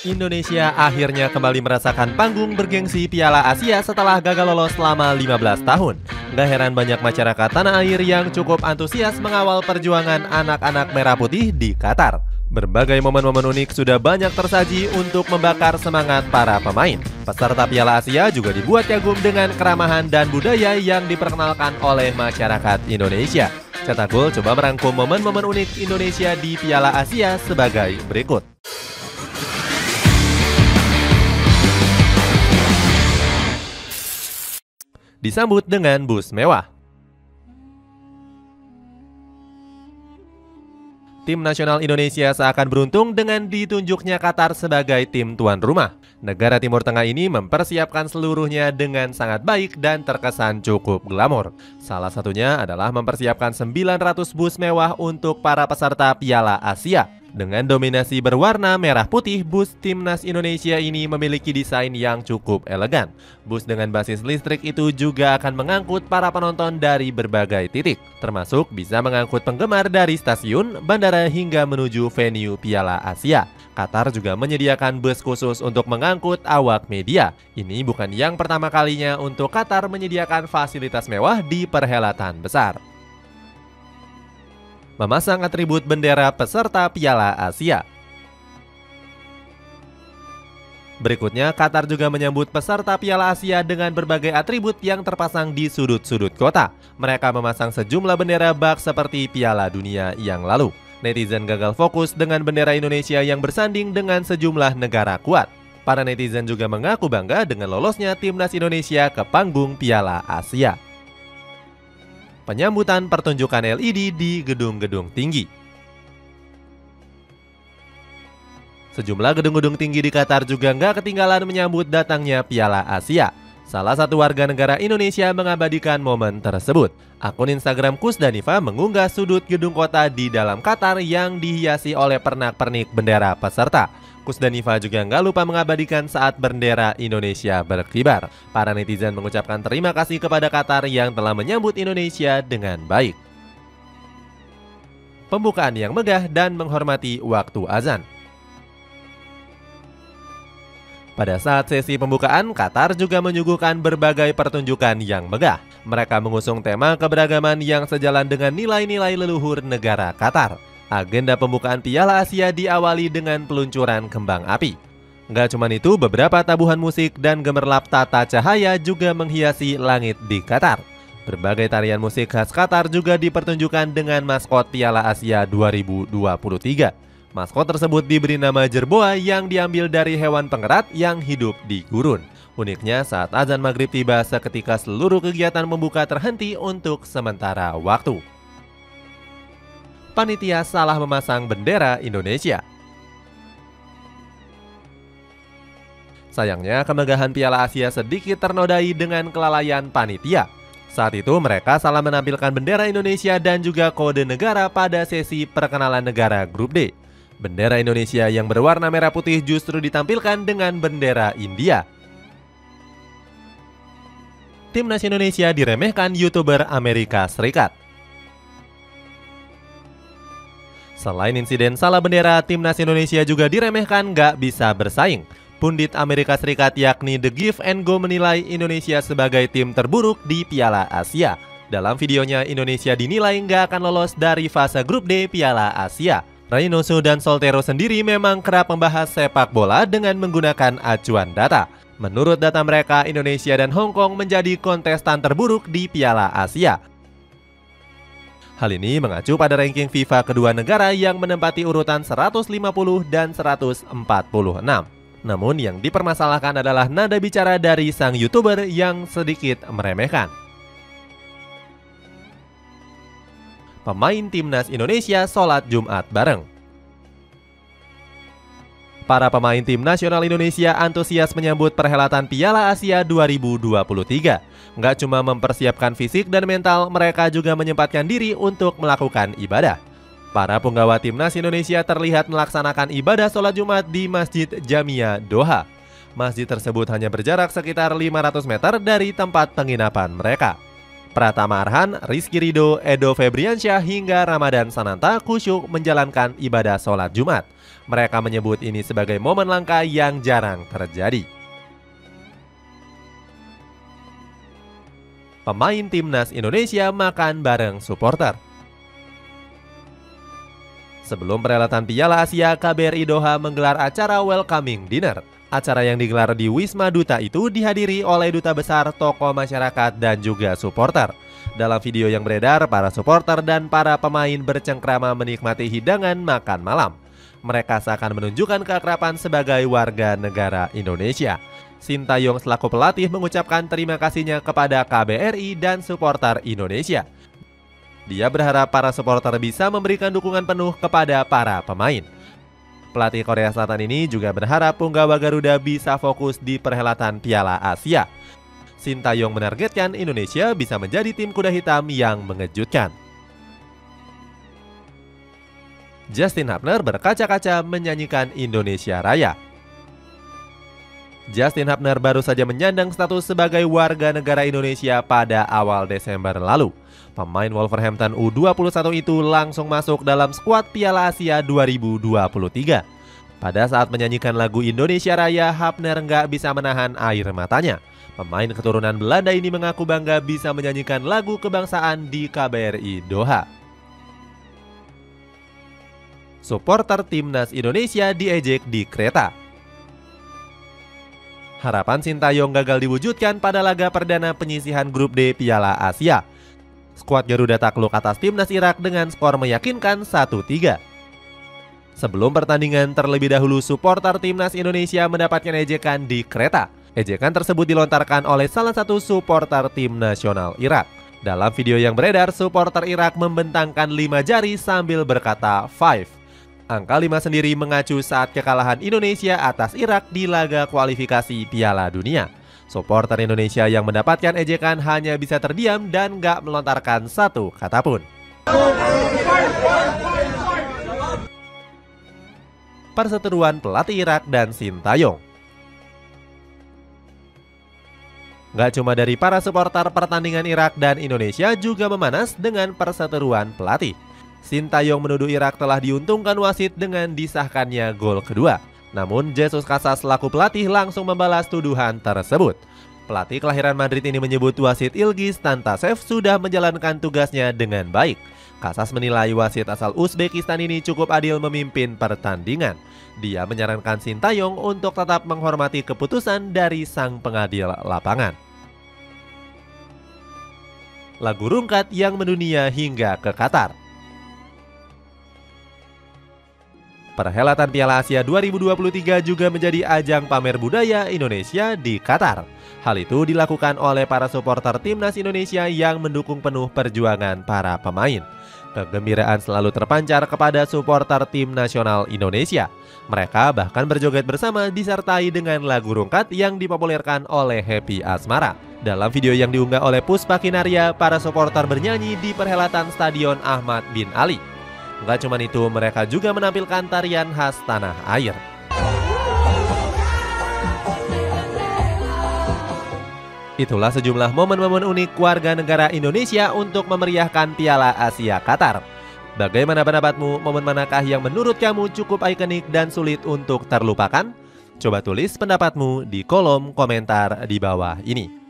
Indonesia akhirnya kembali merasakan panggung bergengsi Piala Asia setelah gagal lolos selama 15 tahun. Gak heran banyak masyarakat tanah air yang cukup antusias mengawal perjuangan anak-anak merah putih di Qatar. Berbagai momen-momen unik sudah banyak tersaji untuk membakar semangat para pemain. Peserta Piala Asia juga dibuat kagum dengan keramahan dan budaya yang diperkenalkan oleh masyarakat Indonesia. Cetak Gol coba merangkum momen-momen unik Indonesia di Piala Asia sebagai berikut. Disambut dengan bus mewah. Tim nasional Indonesia seakan beruntung dengan ditunjuknya Qatar sebagai tim tuan rumah. Negara Timur Tengah ini mempersiapkan seluruhnya dengan sangat baik dan terkesan cukup glamor. Salah satunya adalah mempersiapkan 900 bus mewah untuk para peserta Piala Asia. Dengan dominasi berwarna merah putih, bus timnas Indonesia ini memiliki desain yang cukup elegan. Bus dengan basis listrik itu juga akan mengangkut para penonton dari berbagai titik, termasuk bisa mengangkut penggemar dari stasiun, bandara hingga menuju venue Piala Asia. Qatar juga menyediakan bus khusus untuk mengangkut awak media. Ini bukan yang pertama kalinya untuk Qatar menyediakan fasilitas mewah di perhelatan besar. Memasang atribut bendera peserta Piala Asia. Berikutnya, Qatar juga menyambut peserta Piala Asia dengan berbagai atribut yang terpasang di sudut-sudut kota. Mereka memasang sejumlah bendera bak seperti Piala Dunia yang lalu. Netizen gagal fokus dengan bendera Indonesia yang bersanding dengan sejumlah negara kuat. Para netizen juga mengaku bangga dengan lolosnya timnas Indonesia ke panggung Piala Asia. Penyambutan pertunjukan LED di gedung-gedung tinggi. Sejumlah gedung-gedung tinggi di Qatar juga nggak ketinggalan menyambut datangnya Piala Asia. Salah satu warga negara Indonesia mengabadikan momen tersebut. Akun Instagram Kusdanifa mengunggah sudut gedung kota di dalam Qatar yang dihiasi oleh pernak-pernik bendera peserta. Kusdanifa juga nggak lupa mengabadikan saat bendera Indonesia berkibar. Para netizen mengucapkan terima kasih kepada Qatar yang telah menyambut Indonesia dengan baik. Pembukaan yang megah dan menghormati waktu azan. Pada saat sesi pembukaan, Qatar juga menyuguhkan berbagai pertunjukan yang megah. Mereka mengusung tema keberagaman yang sejalan dengan nilai-nilai leluhur negara Qatar. Agenda pembukaan Piala Asia diawali dengan peluncuran kembang api. Nggak cuma itu, beberapa tabuhan musik dan gemerlap tata cahaya juga menghiasi langit di Qatar. Berbagai tarian musik khas Qatar juga dipertunjukkan dengan maskot Piala Asia 2023. Maskot tersebut diberi nama jerboa yang diambil dari hewan pengerat yang hidup di gurun. Uniknya, saat azan maghrib tiba, seketika seluruh kegiatan membuka terhenti untuk sementara waktu. Panitia salah memasang bendera Indonesia. Sayangnya, kemegahan Piala Asia sedikit ternodai dengan kelalaian panitia. Saat itu mereka salah menampilkan bendera Indonesia dan juga kode negara pada sesi perkenalan negara Grup D. Bendera Indonesia yang berwarna merah putih justru ditampilkan dengan bendera India. Timnas Indonesia diremehkan YouTuber Amerika Serikat. Selain insiden salah bendera, timnas Indonesia juga diremehkan gak bisa bersaing. Pundit Amerika Serikat yakni The Give and Go menilai Indonesia sebagai tim terburuk di Piala Asia. Dalam videonya, Indonesia dinilai gak akan lolos dari fase grup D Piala Asia. Reynoso dan Soltero sendiri memang kerap membahas sepak bola dengan menggunakan acuan data. Menurut data mereka, Indonesia dan Hong Kong menjadi kontestan terburuk di Piala Asia. Hal ini mengacu pada ranking FIFA kedua negara yang menempati urutan 150 dan 146. Namun yang dipermasalahkan adalah nada bicara dari sang YouTuber yang sedikit meremehkan. Pemain timnas Indonesia sholat Jumat bareng. Para pemain tim nasional Indonesia antusias menyambut perhelatan Piala Asia 2023. Nggak cuma mempersiapkan fisik dan mental, mereka juga menyempatkan diri untuk melakukan ibadah. Para punggawa timnas Indonesia terlihat melaksanakan ibadah sholat Jumat di Masjid Jamia Doha. Masjid tersebut hanya berjarak sekitar 500 meter dari tempat penginapan mereka. Pratama Arhan, Rizky Ridho, Edo Febriansyah hingga Ramadan Sananta khusyuk menjalankan ibadah sholat Jumat. Mereka menyebut ini sebagai momen langka yang jarang terjadi. Pemain timnas Indonesia makan bareng supporter. Sebelum perhelatan Piala Asia, KBRI Doha menggelar acara welcoming dinner. Acara yang digelar di Wisma Duta itu dihadiri oleh duta besar, tokoh masyarakat, dan juga supporter. Dalam video yang beredar, para supporter dan para pemain bercengkrama menikmati hidangan makan malam. Mereka seakan menunjukkan keakraban sebagai warga negara Indonesia. Sintayong selaku pelatih mengucapkan terima kasihnya kepada KBRI dan supporter Indonesia. Dia berharap para supporter bisa memberikan dukungan penuh kepada para pemain. Pelatih Korea Selatan ini juga berharap punggawa Garuda bisa fokus di perhelatan Piala Asia. Sintayong menargetkan Indonesia bisa menjadi tim kuda hitam yang mengejutkan. Justin Hubner berkaca-kaca menyanyikan Indonesia Raya. Justin Hubner baru saja menyandang status sebagai warga negara Indonesia pada awal Desember lalu. Pemain Wolverhampton U21 itu langsung masuk dalam skuad Piala Asia 2023. Pada saat menyanyikan lagu Indonesia Raya, Hubner nggak bisa menahan air matanya. Pemain keturunan Belanda ini mengaku bangga bisa menyanyikan lagu kebangsaan di KBRI Doha. Supporter timnas Indonesia diejek di kereta. Harapan Sintayong gagal diwujudkan pada laga perdana penyisihan grup D Piala Asia. Skuad Garuda takluk atas timnas Irak dengan skor meyakinkan 1-3. Sebelum pertandingan, terlebih dahulu supporter timnas Indonesia mendapatkan ejekan di kereta. Ejekan tersebut dilontarkan oleh salah satu supporter tim nasional Irak. Dalam video yang beredar, supporter Irak membentangkan 5 jari sambil berkata 5. Angka 5 sendiri mengacu saat kekalahan Indonesia atas Irak di laga kualifikasi Piala Dunia. Supporter Indonesia yang mendapatkan ejekan hanya bisa terdiam dan gak melontarkan satu kata pun. Perseteruan pelatih Irak dan Sintayong. Gak cuma dari para supporter, pertandingan Irak dan Indonesia juga memanas dengan perseteruan pelatih. Sintayong menuduh Irak telah diuntungkan wasit dengan disahkannya gol kedua. Namun Jesus Casas selaku pelatih langsung membalas tuduhan tersebut. Pelatih kelahiran Madrid ini menyebut wasit Ilgiz Tantasev sudah menjalankan tugasnya dengan baik. Casas menilai wasit asal Uzbekistan ini cukup adil memimpin pertandingan. Dia menyarankan Sintayong untuk tetap menghormati keputusan dari sang pengadil lapangan. Lagu rungkat yang mendunia hingga ke Qatar. Perhelatan Piala Asia 2023 juga menjadi ajang pamer budaya Indonesia di Qatar. Hal itu dilakukan oleh para supporter timnas Indonesia yang mendukung penuh perjuangan para pemain. Kegembiraan selalu terpancar kepada supporter tim nasional Indonesia. Mereka bahkan berjoget bersama disertai dengan lagu rungkat yang dipopulerkan oleh Happy Asmara. Dalam video yang diunggah oleh Puspa Kinaria, para supporter bernyanyi di perhelatan Stadion Ahmad bin Ali. Gak cuma itu, mereka juga menampilkan tarian khas tanah air. Itulah sejumlah momen-momen unik warga negara Indonesia untuk memeriahkan Piala Asia Qatar. Bagaimana pendapatmu? Momen manakah yang menurut kamu cukup ikonik dan sulit untuk terlupakan? Coba tulis pendapatmu di kolom komentar di bawah ini.